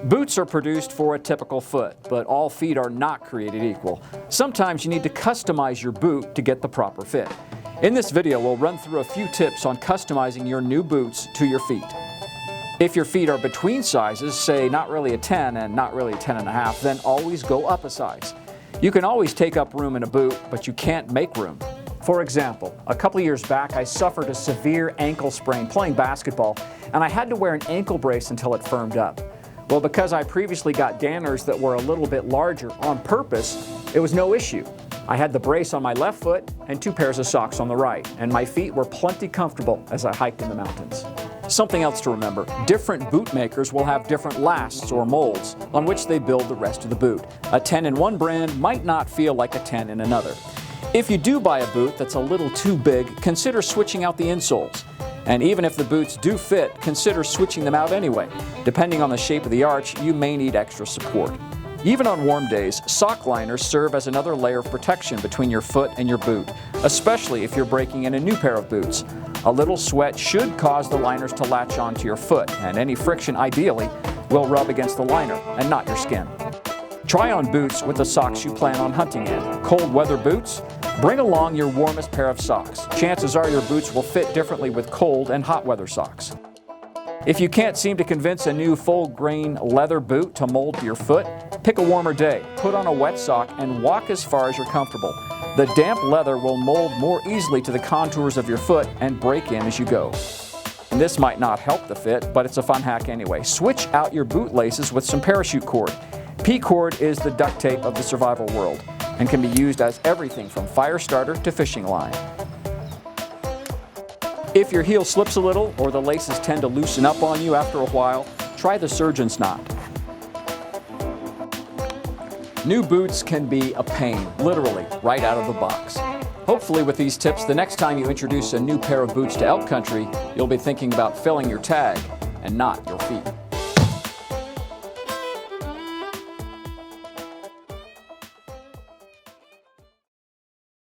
Boots are produced for a typical foot, but all feet are not created equal. Sometimes you need to customize your boot to get the proper fit. In this video, we'll run through a few tips on customizing your new boots to your feet. If your feet are between sizes, say not really a 10 and not really a 10.5, then always go up a size. You can always take up room in a boot, but you can't make room. For example, a couple years back I suffered a severe ankle sprain playing basketball, and I had to wear an ankle brace until it firmed up. Well, because I previously got Danners that were a little bit larger on purpose, it was no issue. I had the brace on my left foot and 2 pairs of socks on the right, and my feet were plenty comfortable as I hiked in the mountains. Something else to remember, different boot makers will have different lasts or molds on which they build the rest of the boot. A 10 in one brand might not feel like a 10 in another. If you do buy a boot that's a little too big, consider switching out the insoles. And even if the boots do fit, consider switching them out anyway. Depending on the shape of the arch, you may need extra support. Even on warm days, sock liners serve as another layer of protection between your foot and your boot, especially if you're breaking in a new pair of boots. A little sweat should cause the liners to latch onto your foot, and any friction, ideally, will rub against the liner and not your skin. Try on boots with the socks you plan on hunting in. Cold weather boots? Bring along your warmest pair of socks. Chances are your boots will fit differently with cold and hot weather socks. If you can't seem to convince a new full-grain leather boot to mold to your foot, pick a warmer day, put on a wet sock, and walk as far as you're comfortable. The damp leather will mold more easily to the contours of your foot and break in as you go. And this might not help the fit, but it's a fun hack anyway. Switch out your boot laces with some parachute cord. P-cord is the duct tape of the survival world and can be used as everything from fire starter to fishing line. If your heel slips a little or the laces tend to loosen up on you after a while, try the surgeon's knot. New boots can be a pain, literally, right out of the box. Hopefully with these tips, the next time you introduce a new pair of boots to elk country, you'll be thinking about filling your tag and not your feet.